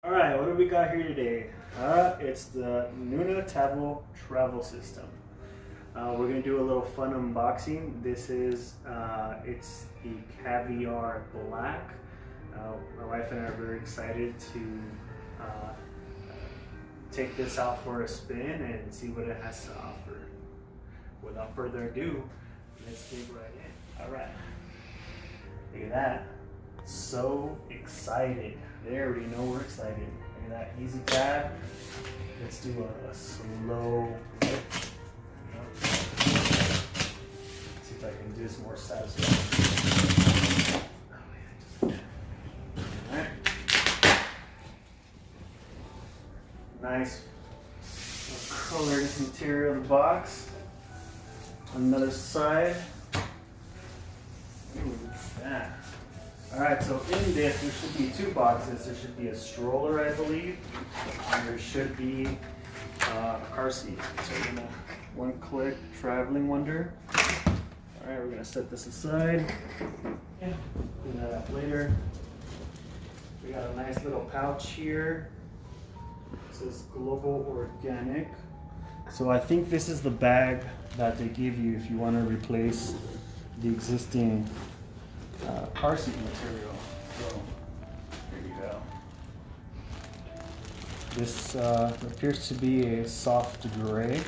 All right, what do we got here today? It's the Nuna Tavo travel system. We're gonna do a little fun unboxing. This is it's the Caviar Black. My wife and I are very excited to take this out for a spin and see what it has to offer. Without further ado, let's dig right in. All right, look at that. So excited. They already know we're excited. Look at that easy tab. Let's do a slow flip. See if I can do this more satisfying. Alright. Nice colored interior of the box. Another side. Ooh, that. Alright, so in this, there should be two boxes. There should be a stroller, I believe, and there should be a car seat. So we're gonna one-click traveling wonder. Alright, we're gonna set this aside. Yeah, clean that up later. We got a nice little pouch here. It says Global Organic. So I think this is the bag that they give you if you want to replace the existing car seat material. So there you go. This appears to be a soft gray.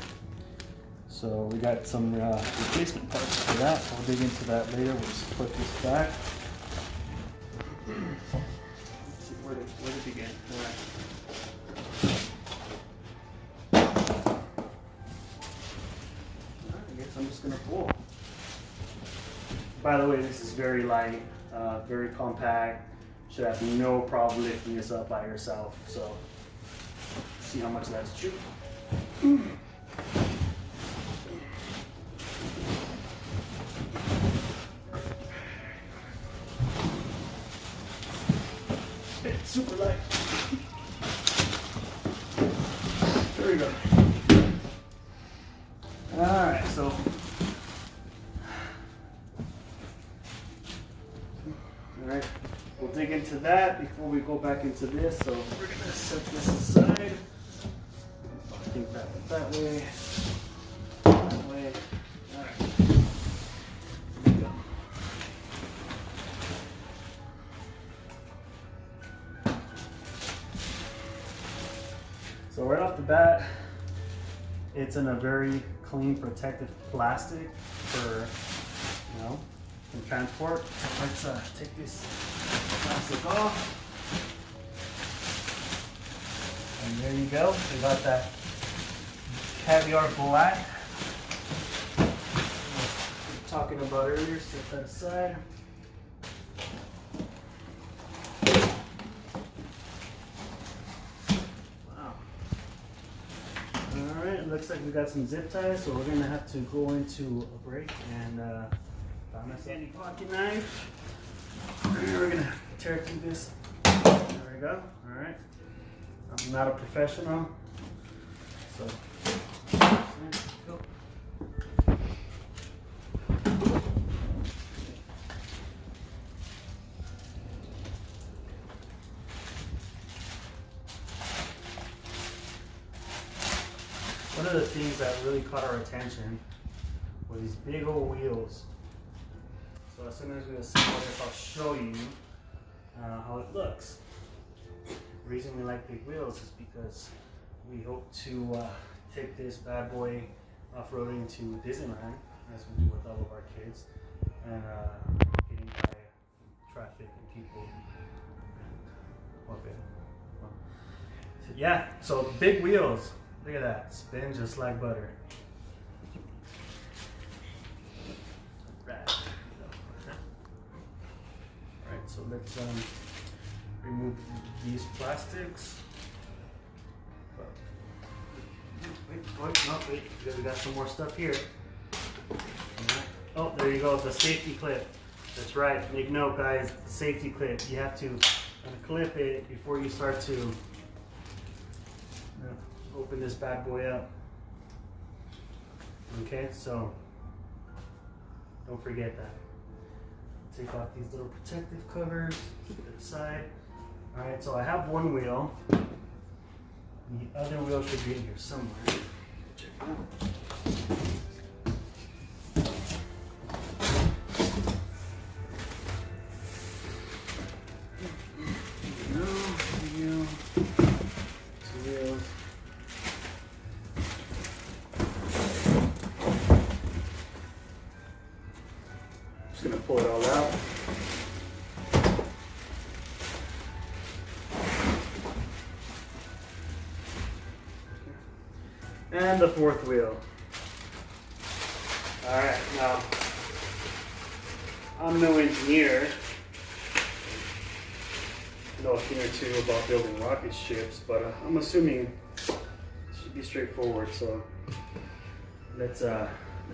So we got some replacement parts for that. We'll dig into that later. We'll just put this back. Let's see where to begin. All right. I guess I'm just gonna pull. By the way, this is very light, very compact. Should have no problem lifting this up by yourself. So, let's see how much that's true. It's super light. There we go. All right, so. Alright, we'll dig into that before we go back into this. So we're going to set this aside. I think that way. That way. Alright. Here we go. So right off the bat, it's in a very clean protective plastic for, and transport. Let's take this plastic off. And there you go. We got that Caviar Black we were talking about earlier. Set that aside. Wow. Alright, it looks like we got some zip ties, so we're going to have to go into a break and found us handy pocket knife. We're gonna tear through this. There we go. All right. I'm not a professional, so go. One of the things that really caught our attention were these big old wheels. So as soon as we assemble this, I'll show you how it looks. The reason we like big wheels is because we hope to take this bad boy off-roading to Disneyland, as we do with all of our kids, and getting by traffic and people. Okay. So yeah, so big wheels. Look at that, spin just like butter. Alright, so let's remove these plastics. Wait, because we got some more stuff here. Right. Oh, there you go, the safety clip. That's right, make note guys, the safety clip. You have to clip it before you start to open this bad boy up. Okay, so don't forget that. Take off these little protective covers, to the side. Alright, so I have one wheel. The other wheel should be in here somewhere. Check it out. Just gonna pull it all out. And the fourth wheel. Alright, now I'm no engineer. I know a thing or two about building rocket ships, but I'm assuming it should be straightforward. So let's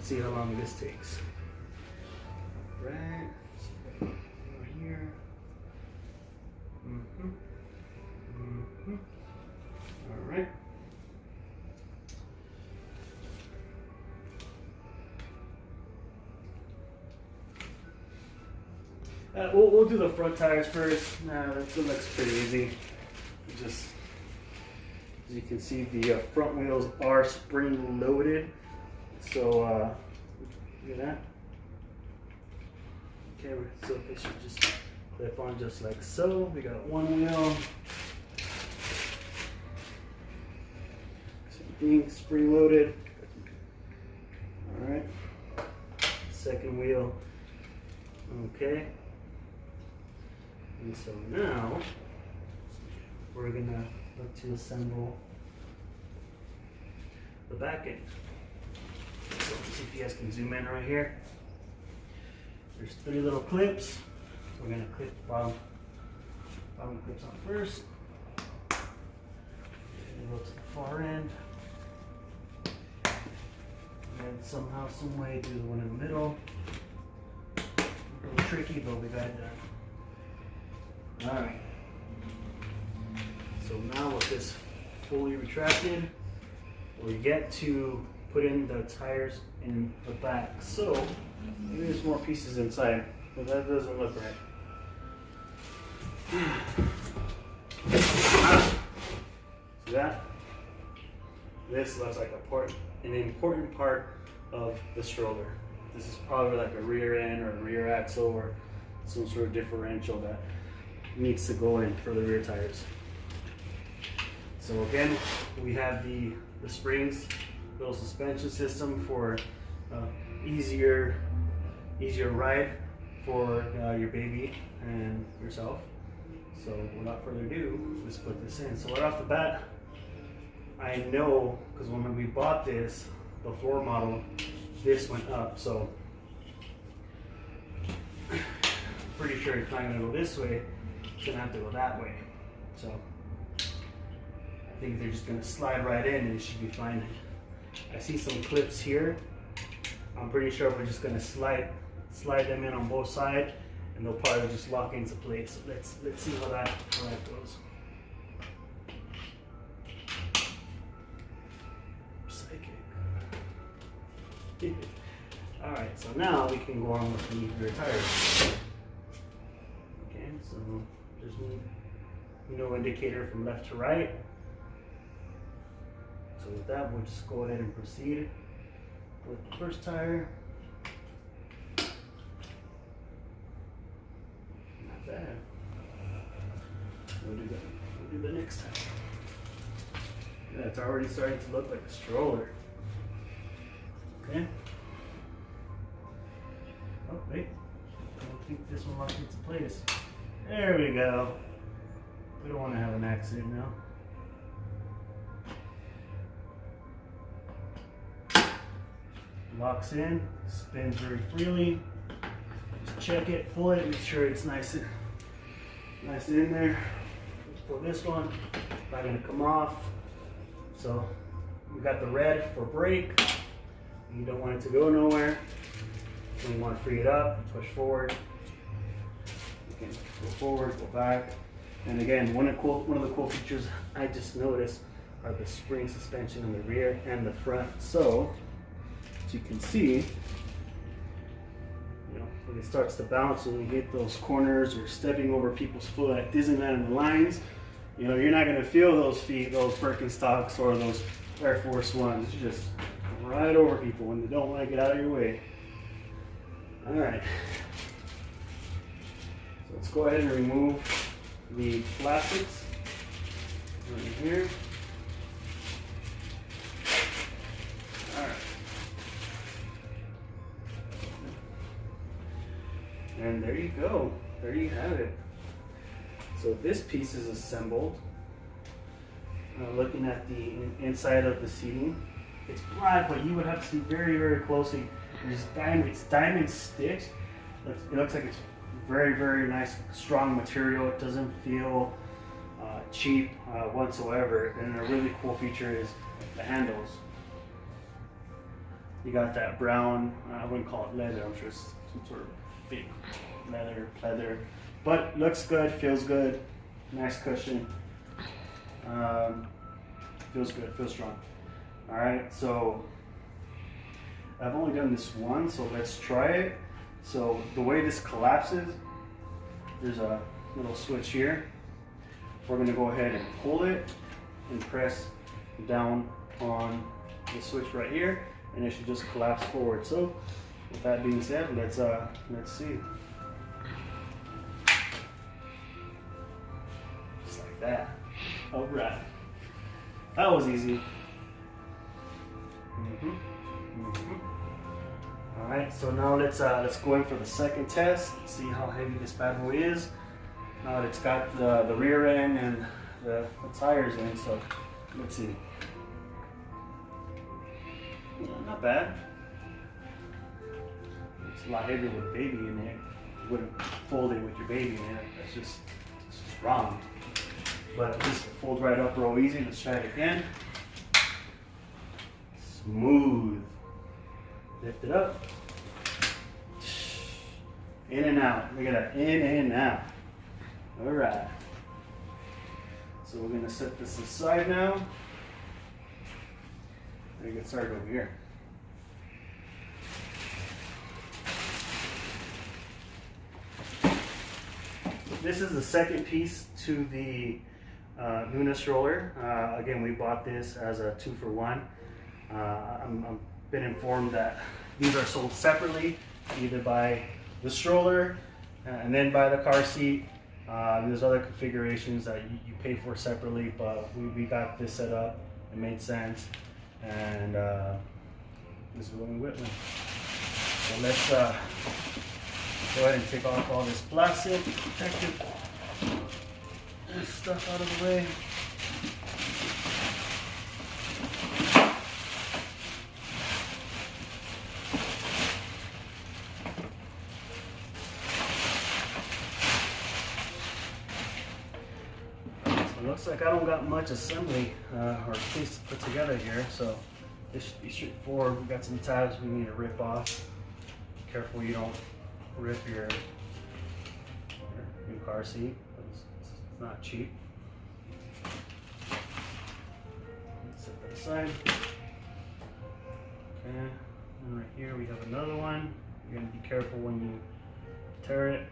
see how long this takes. Right, so over here. All right. We'll do the front tires first. That looks pretty easy. Just as you can see, the front wheels are spring loaded. So look at that. Okay, so they should just clip on just like so. We got one wheel. Same thing, spring loaded. All right. Second wheel. Okay. And so now we're gonna look to assemble the back end. So let's see if you guys can zoom in right here. There's 3 little clips. We're gonna clip the bottom clips on first. And go to the far end. And then somehow, some way, do the one in the middle. A little tricky, but we got it done. All right. So now with this fully retracted, we get to put in the tires in the back. So maybe there's more pieces inside, but that doesn't look right. See that? This looks like an important part of the stroller. This is probably like a rear end or a rear axle or some sort of differential that needs to go in for the rear tires. So again, we have the springs, little suspension system for easier ride for your baby and yourself. So without further ado, let's put this in. So right off the bat, I know, because when we bought this, the floor model, this went up. So pretty sure it's not gonna go this way, it's gonna have to go that way. So I think they're just gonna slide right in and it should be fine. I see some clips here. I'm pretty sure we're just gonna slide them in on both sides, and they'll probably just lock into place. So let's see how that goes. Psychic. All right, so now we can go on with the rear tires. Okay, so there's no indicator from left to right. So with that, we'll just go ahead and proceed with the first tire. Not bad. We'll do the next tire. Yeah, it's already starting to look like a stroller. Okay. Oh, wait. I don't think this one locks into place. There we go. We don't want to have an accident now. Locks in, spins very freely. Just check it, pull it, make sure it's nice and in there. For this one, not gonna come off. So we got the red for brake. You don't want it to go nowhere. When you want to free it up, push forward. You can go forward, go back. And again, one of the cool features I just noticed are the spring suspension in the rear and the front. So as you can see, and it starts to bounce when you hit those corners or stepping over people's foot at Disneyland and the lines. You know, you're not gonna feel those feet, those Birkenstocks or those Air Force Ones. You just right over people when they don't want to get out of your way. All right. So let's go ahead and remove the plastics right here. All right. And there you go. There you have it. So this piece is assembled. Looking at the inside of the seating, it's black, but you would have to see very, very closely. It's diamond stitched. It looks like it's very, very nice, strong material. It doesn't feel cheap whatsoever. And a really cool feature is the handles. You got that brown, I wouldn't call it leather, I'm sure it's some sort of fake leather, but looks good, feels good, nice cushion, feels good, feels strong. All right, so I've only done this one, so let's try it. So the way this collapses, there's a little switch here. We're gonna go ahead and pull it and press down on the switch right here, and it should just collapse forward. So with that being said, let's see. Just like that. All right. That was easy. All right, so now let's go in for the second test. See how heavy this bad boy is. Now that it's got the rear end and the tires in, so let's see. Yeah, not bad. It's a lot heavier with a baby in it. You wouldn't fold it with your baby in it. That's just wrong. But this folds right up real easy. Let's try it again. Smooth. Lift it up. In and out. Look at that. In and out. All right. So we're going to set this aside now. And get started over here. This is the second piece to the Nuna stroller. Again, we bought this as a 2-for-1. I'm been informed that these are sold separately, either by the stroller and then by the car seat. There's other configurations that you pay for separately, but we got this set up. It made sense, and this is what we went with. So let's go ahead and take off all this plastic, protective stuff out of the way. Looks like I don't got much assembly or piece to put together here, so this should be straightforward. We got some tabs we need to rip off. Be careful you don't rip your new car seat. It's not cheap. Let's set that aside. Okay, and right here we have another one. You're gonna be careful when you tear it.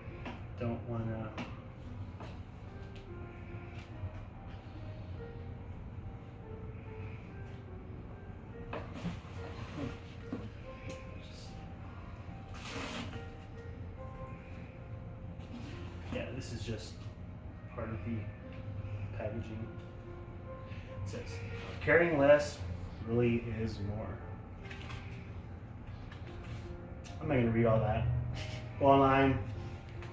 Don't want to. Yeah, this is just part of the packaging. It says, carrying less really is more. I'm not gonna read all that. Go online,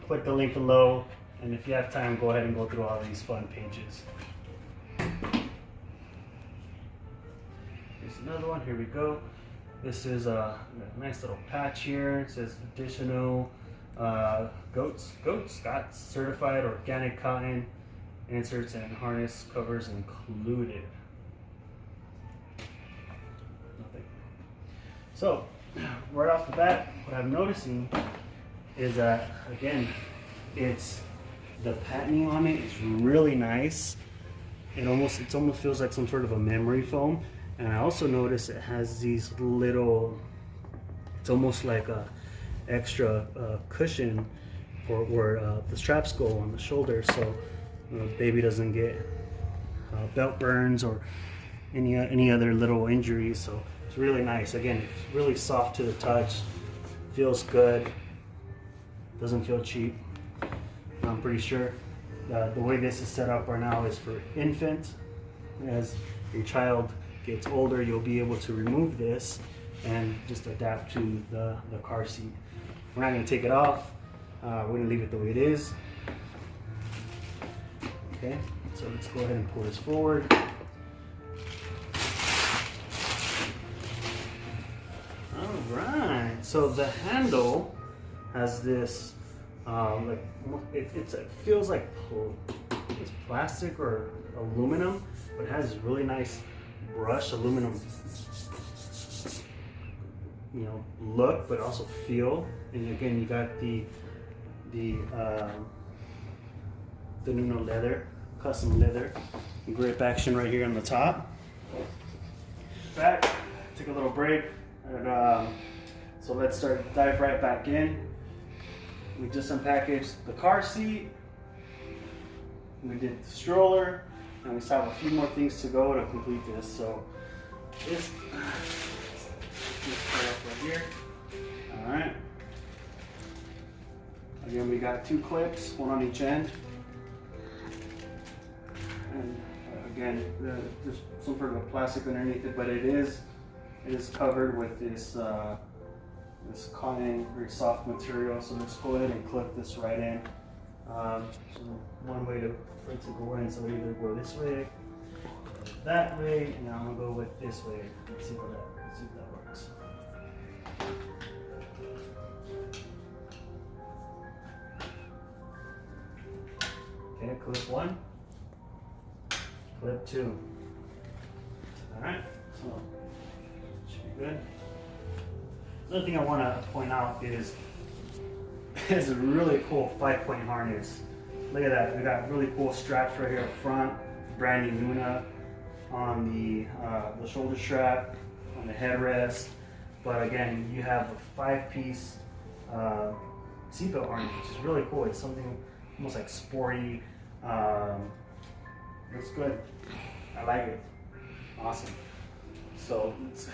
click the link below, and if you have time, go ahead and go through all these fun pages. Here's another one, here we go. This is a nice little patch here. It says additional Goat Scott certified organic cotton inserts and harness covers included. Nothing. So right off the bat, what I'm noticing is that again, it's the patterning on it is really nice. It almost feels like some sort of a memory foam. And I also notice it has these little, it's almost like extra cushion for where the straps go on the shoulder, so the baby doesn't get belt burns or any other little injuries. So it's really nice. Again, it's really soft to the touch, feels good, doesn't feel cheap. I'm pretty sure the way this is set up right now is for infant. As your child gets older, you'll be able to remove this and just adapt to the car seat. We're not going to take it off. We're going to leave it the way it is. Okay, so let's go ahead and pull this forward. All right, so the handle has this like it feels like it's plastic or aluminum, but it has this really nice brushed aluminum, you know, look, but also feel. And again, you got the Nuna leather, custom leather, grip action right here on the top. Back, take a little break, and so let's dive right back in. We just unpackaged the car seat, we did the stroller, and we still have a few more things to go to complete this. So this start up right here. All right. Again, we got 2 clips, one on each end. And again, there's some sort of a plastic underneath it, but it is covered with this this cotton, very soft material. So let's go ahead and clip this right in. So one way for it to go in, so we either go this way, that way, and I'm gonna go with this way. Let's see if that works. Okay, clip 1, clip 2. All right, so should be good. Another thing I want to point out is it's a really cool 5-point harness. Look at that. We got really cool straps right here up front, branding Nuna on the shoulder strap, on the headrest. But again, you have a 5-piece seatbelt harness, which is really cool. It's something almost like sporty. Looks good. I like it. Awesome. So let's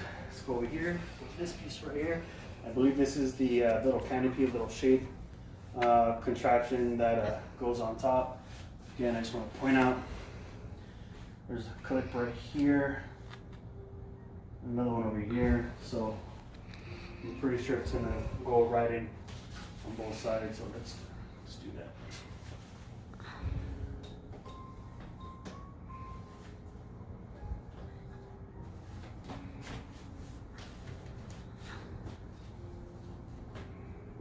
go over here with this piece right here. I believe this is the little canopy, little shade contraption that goes on top. Again, I just want to point out there's a clip right here, another one over here. So I'm pretty sure it's gonna go right in on both sides. So let's do that.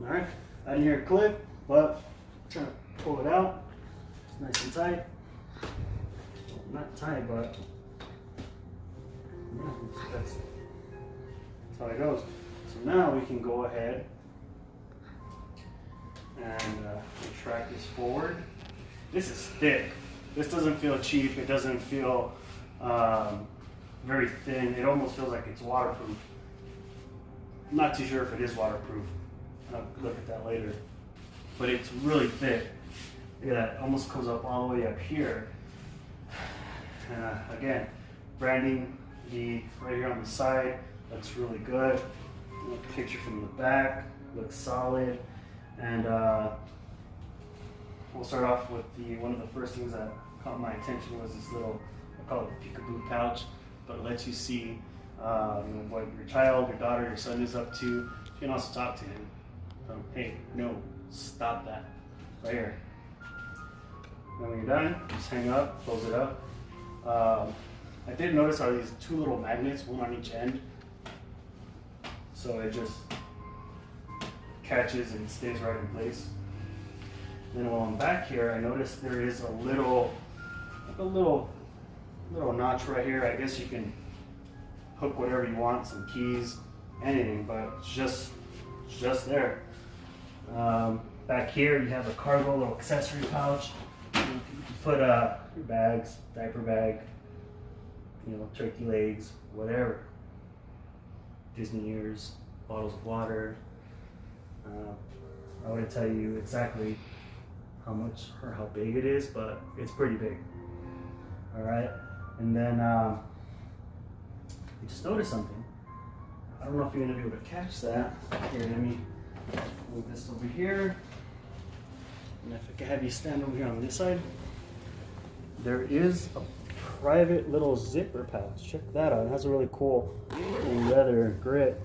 All right, I didn't hear a clip, but I'm trying to pull it out. It's nice and tight. Well, not tight, but yeah, that's how it goes. So now we can go ahead and retract this forward. This is thick. This doesn't feel cheap. It doesn't feel very thin. It almost feels like it's waterproof. I'm not too sure if it is waterproof. I'll look at that later. But it's really thick. Look at that, almost comes up all the way up here. Again, branding right here on the side looks really good. Picture from the back looks solid. And we'll start off with one of the first things that caught my attention was this little, I call it a peekaboo pouch, but it lets you see what your child, your daughter, your son is up to. You can also talk to him. Hey, no, stop that, right here. And when you're done, just hang up, close it up. I did notice are these 2 little magnets, one on each end. So it just catches and stays right in place. Then while I'm back here, I noticed there is a little notch right here. I guess you can hook whatever you want, some keys, anything, but it's just there. Back here you have a cargo little accessory pouch. You can put your bags, diaper bag, turkey legs, whatever. Disney ears, bottles of water, I wouldn't tell you exactly how much or how big it is, but it's pretty big. All right, and then I just noticed something. I don't know if you're gonna be able to catch that. Here, let me move this over here. And if I can have you stand over here on this side, there is a private little zipper pouch. Check that out. It has a really cool leather grit.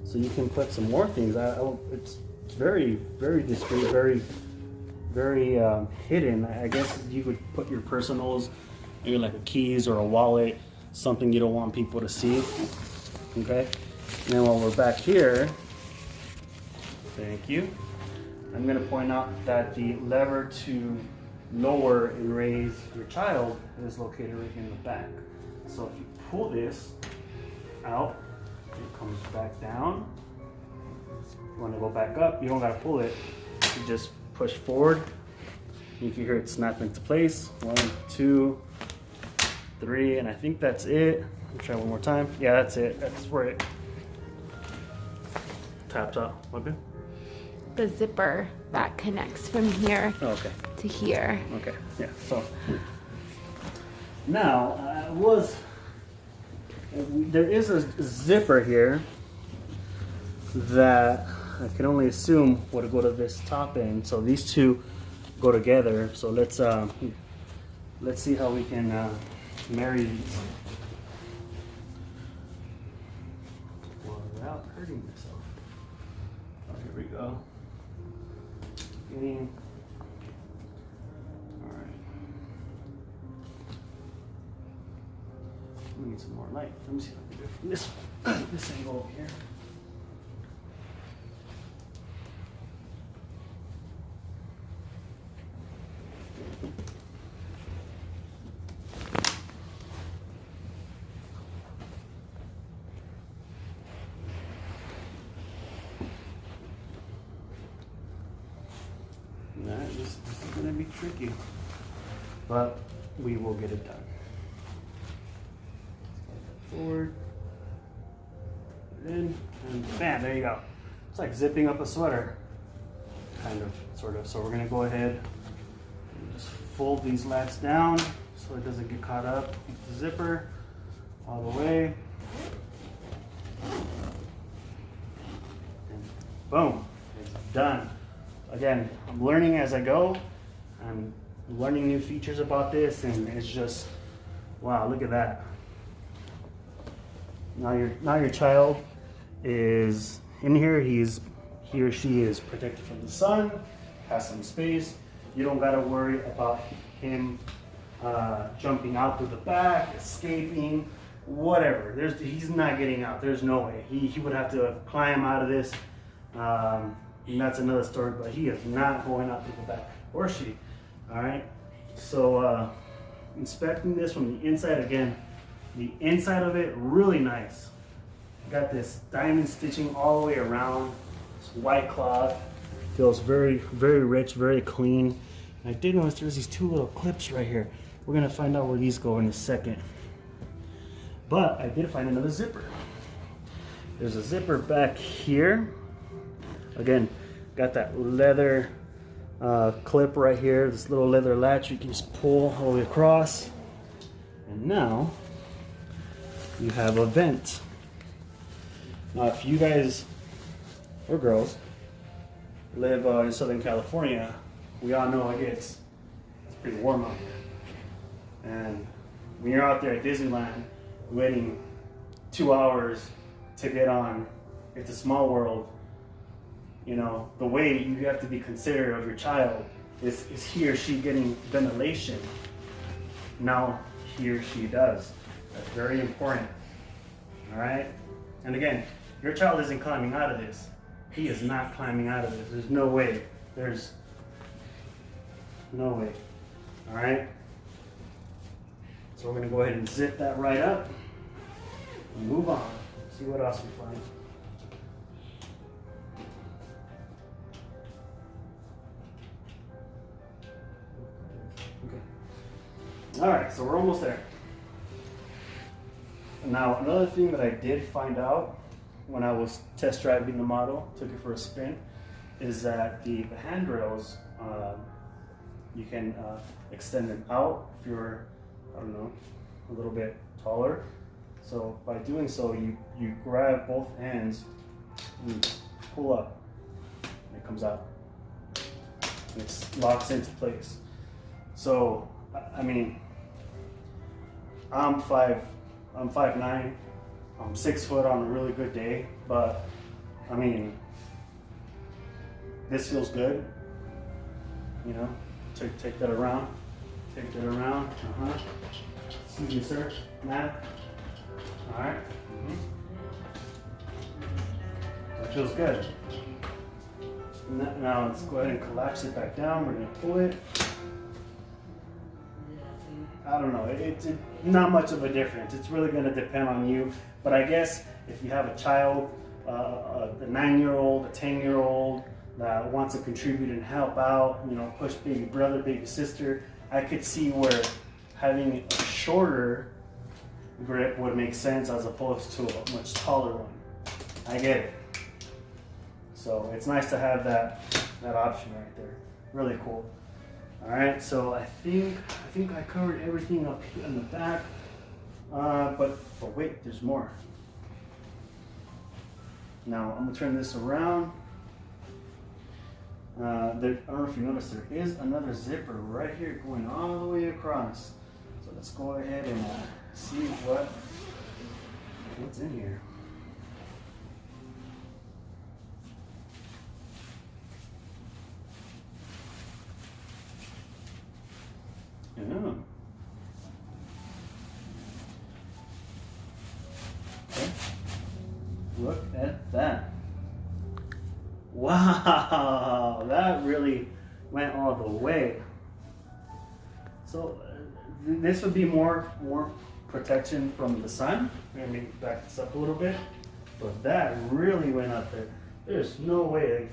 So you can put some more things. It's very, very discreet, very hidden. I guess you would put your personals, maybe like a keys or a wallet, something you don't want people to see. Okay. And then while we're back here, thank you. I'm going to point out that the lever to lower and raise your child is located right in the back. So if you pull this out, it comes back down. If you want to go back up, you don't got to pull it. You just push forward. You can hear it snap into place. 1, 2, 3, and I think that's it. Let me try one more time. Yeah, that's it. That's where it taps out. Okay. The zipper that connects from here to here. Okay, yeah. So now there is a zipper here that I can only assume would go to this top end. So these two go together. So let's see how we can marry these without hurting myself. Oh, here we go. All right. We need some more light. Let me see if I can do it from this angle over here. This is going to be tricky, but we will get it done. Forward, put it in, and bam, there you go. It's like zipping up a sweater, kind of, sort of. So we're going to go ahead and just fold these lats down so it doesn't get caught up with the zipper all the way. And boom, it's done. Again, I'm learning as I go. I'm learning new features about this, and it's just, wow, look at that. Now your child is in here. He or she is protected from the sun, has some space. You don't gotta worry about him jumping out through the back, escaping, whatever. He's not getting out. There's no way. He would have to climb out of this. And that's another story, but he is not going out through the back, or she. All right. So inspecting this from the inside again, the inside of it really nice. Got this diamond stitching all the way around. It's white cloth. Feels very, very rich, very clean. And I did notice there's these two little clips right here. We're gonna find out where these go in a second. But I did find another zipper. There's a zipper back here. Again, got that leather clip right here, this little leather latch you can just pull all the way across. And now you have a vent. Now if you guys, or girls, live in Southern California, we all know it's pretty warm out here. And when you're out there at Disneyland waiting 2 hours to get on It's a Small World, you know, the way you have to be considerate of your child is he or she getting ventilation? Now he or she does. That's very important. All right? And again, your child isn't climbing out of this. He is not climbing out of this. There's no way. There's no way. All right? So we're going to go ahead and zip that right up and move on. See what else we find. All right, so we're almost there. Now, another thing that I did find out when I was test driving the model, took it for a spin, is that the handrails, you can extend them out if you're, I don't know, a little bit taller. So by doing so, you grab both ends and pull up, and it comes out. And it locks into place. So, I mean, I'm 5'9", I'm 6 foot on a really good day, but I mean, this feels good. You know, take that around, Excuse me, sir, Matt. All right. That feels good. Now let's go ahead and collapse it back down. We're gonna pull it. I don't know, it's not much of a difference. It's really gonna depend on you. But I guess if you have a child, a 9-year-old, a 10-year-old that wants to contribute and help out, you know, push baby brother, baby sister, I could see where having a shorter grip would make sense as opposed to a much taller one. I get it. So it's nice to have that option right there. Really cool. All right, so I think I covered everything up here in the back. But wait, there's more. Now I'm gonna turn this around. I don't know if you noticed, there is another zipper right here going all the way across. So let's go ahead and see what's in here. Yeah. Okay. Look at that. Wow, that really went all the way. So this would be more protection from the sun. Let me back this up a little bit. But that really went up there. There's no way. Like,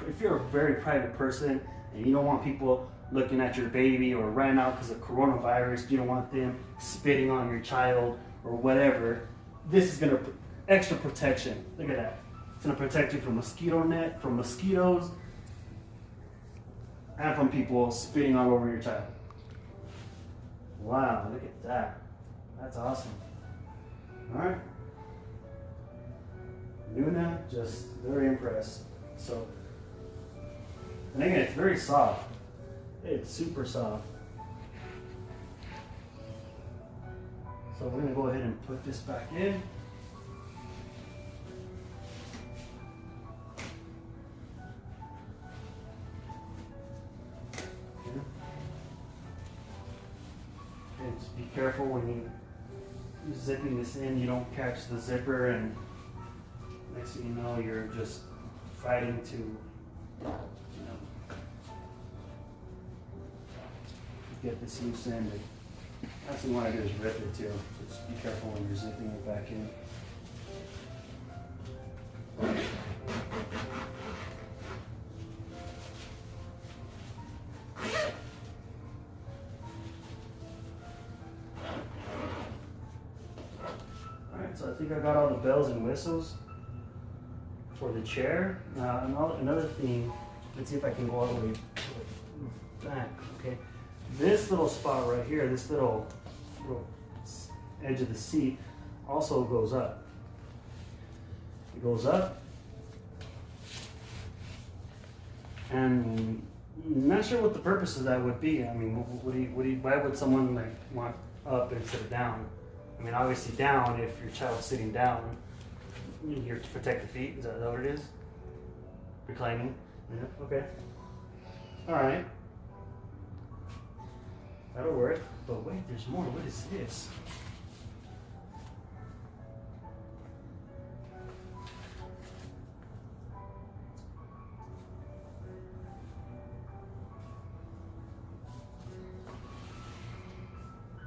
if you're a very private person and you don't want people looking at your baby, or right now because of coronavirus, you don't want them spitting on your child or whatever, this is gonna extra protection. Look at that. It's gonna protect you from mosquito net, from mosquitoes, and from people spitting all over your child. Wow, look at that. That's awesome. All right. Nuna, just very impressed. So, and again, it's very soft. It's super soft. So we're gonna go ahead and put this back in. And just be careful when you're zipping this in, you don't catch the zipper, and next thing you know, you're just fighting to, get this loose end. Last thing you want to do is rip it too. Just be careful when you're zipping it back in. Alright, so I think I got all the bells and whistles for the chair. Another thing, let's see if I can go all the way to the back. Okay. This little spot right here, this little edge of the seat also goes up. It goes up. And I'm not sure what the purpose of that would be. I mean, why would someone like want up instead of down? I mean, obviously down if your child's sitting down, you're to protect the feet. Is that what it is? Reclining? Yeah, okay. All right. That'll work. But wait, there's more. What is this?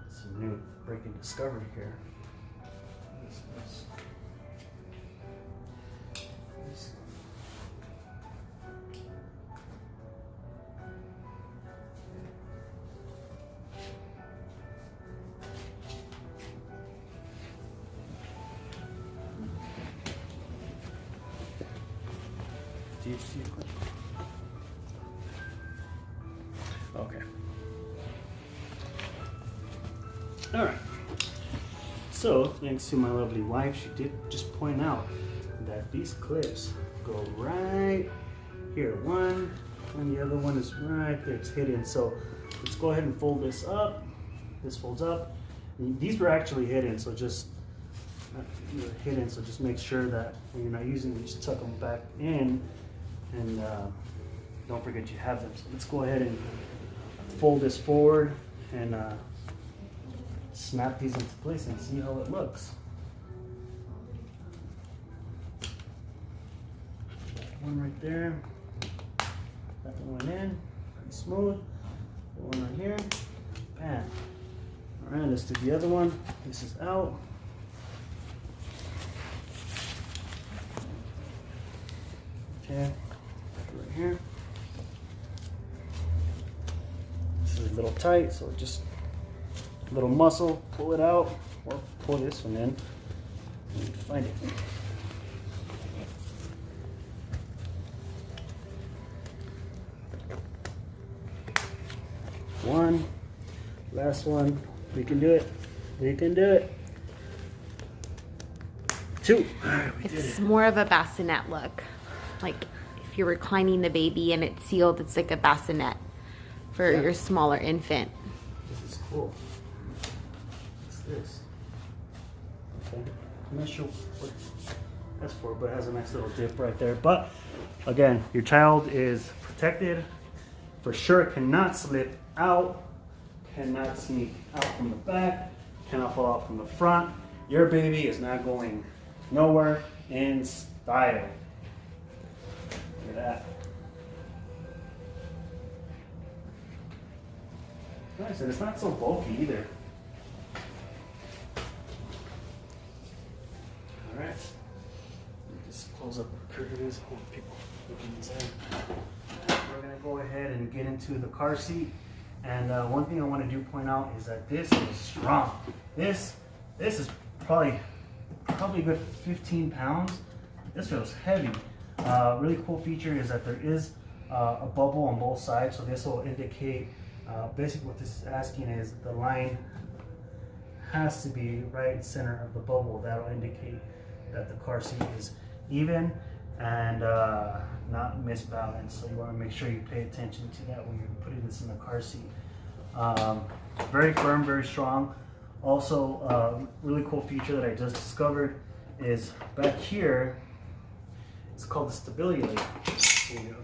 Some new breaking discovery here. What is this? you see a clip? Okay. All right. So, thanks to my lovely wife, she did just point out that these clips go right here. One, and the other one is right there. It's hidden. So, let's go ahead and fold this up. This folds up. And these were actually hidden, so just make sure that when you're not using them, just tuck them back in, and don't forget you have them. So let's go ahead and fold this forward and snap these into place and see how it looks. One right there. That one went in, pretty smooth. The one right here, bam. All right, let's do the other one. This is out. Okay, right here. This is a little tight, so just a little muscle, pull it out, or pull this one in and find it. One, last one. We can do it. We can do it. Two. All right, we did it. It's more of a bassinet look. Like if you're reclining the baby and it's sealed, it's like a bassinet for your smaller infant. This is cool. What's this? Okay. I'm not sure what that's for, but it has a nice little dip right there. But again, your child is protected. For sure cannot slip out, cannot sneak out from the back, cannot fall out from the front. Your baby is not going nowhere in style. Look at that. Nice, and it's not so bulky either. All right. Just close up the curtains. I want people looking inside. We're gonna go ahead and get into the car seat. And one thing I want to point out is that this is strong. This is probably a good 15 pounds. This feels heavy. Really cool feature is that there is a bubble on both sides, so this will indicate basically what this is asking is the line has to be right in center of the bubble. That'll indicate that the car seat is even and not misbalanced. So you want to make sure you pay attention to that when you're putting this in the car seat. Very firm, very strong. Also, really cool feature that I just discovered is back here. It's called the stability light. So you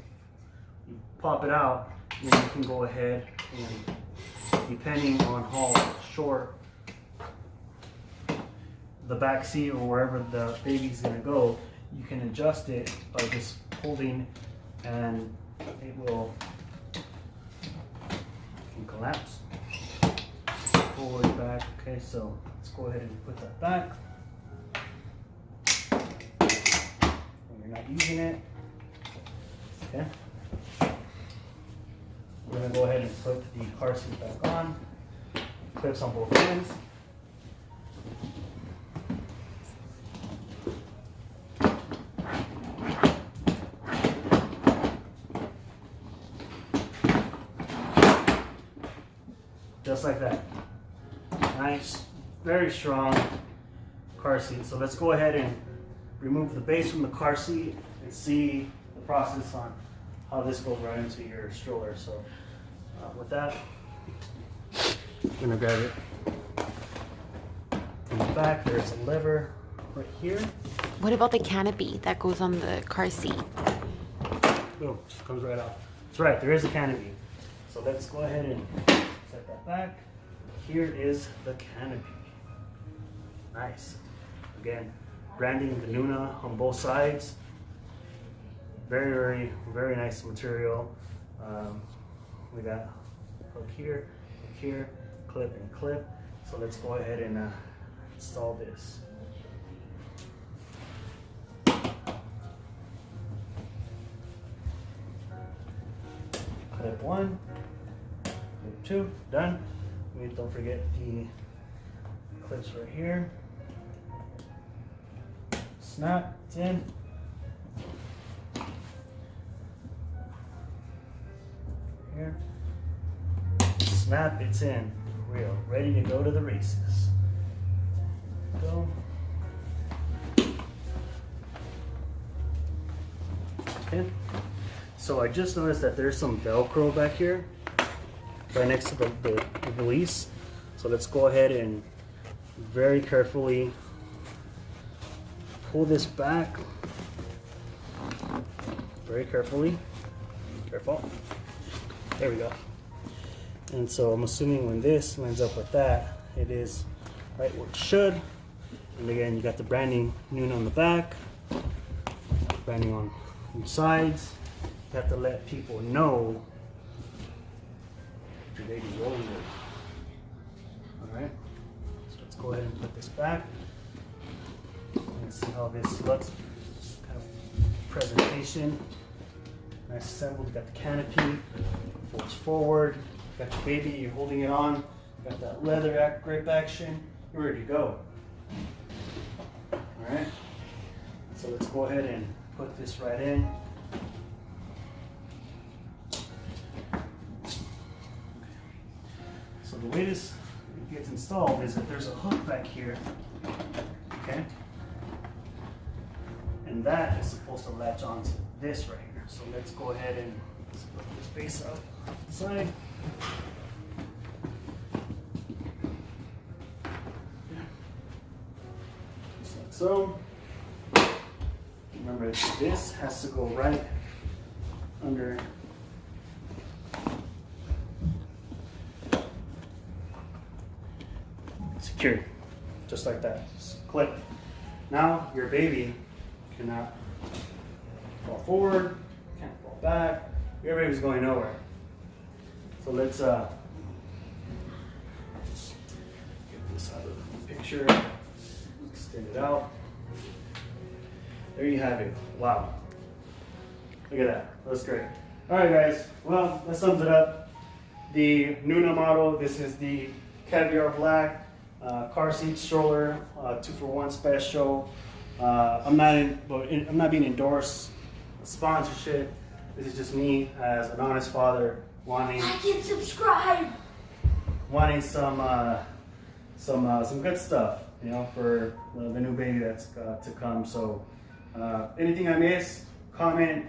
pop it out, and you can go ahead and, depending on how short the back seat or wherever the baby's gonna go, you can adjust it by just holding, and it will collapse forward, back. Okay, so let's go ahead and put that back. When you're not using it, okay. We're gonna go ahead and put the car seat back on. Clips on both ends. Just like that. Nice, very strong car seat. So let's go ahead and remove the base from the car seat and see the process on how this goes right into your stroller. So with that, I'm gonna grab it from the back. There's a lever right here. What about the canopy that goes on the car seat? Boom, just comes right off. That's right, there is a canopy. So let's go ahead and set that back. Here is the canopy. Nice. Again, branding the Nuna on both sides. Very, very, very nice material. We got hook here, clip and clip. So let's go ahead and install this. Clip one, clip two, done. Don't forget the clips right here. Snap, it's in. here. Snap, it's in. We're ready to go to the races. Go. Okay. So I just noticed that there's some Velcro back here, right next to the release. So let's go ahead and very carefully pull this back. Very carefully. Careful. There we go. And so I'm assuming when this lines up with that, it is right where it should. And again, you got the branding Nuna on the back, branding on the sides. You have to let people know your baby's rolling with. Alright, so let's go ahead and put this back. Let's see how this looks. Kind of presentation. Nice assembled. You got the canopy, folds forward. You got your baby, you're holding it on. You got that leather grip action. You're ready to go. Alright, so let's go ahead and put this right in. So the way this gets installed is that there's a hook back here, okay? And that is supposed to latch onto this right here. So let's go ahead and put this base out the side. Just like so. Remember, this has to go right under secured, just like that. Just click. Now your baby cannot fall forward, can't fall back. Your baby's going nowhere. So let's get this out of the picture. Extend it out. There you have it. Wow. Look at that. That's great. All right, guys. Well, that sums it up. The Nuna model. This is the Caviar Black. Car seat stroller, 2-for-1 special. I'm not being endorsed, sponsorship. This is just me as an honest father wanting. Like and subscribe. Wanting some good stuff, you know, for the new baby that's to come. So anything I miss, comment,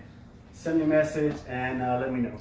send me a message, and let me know.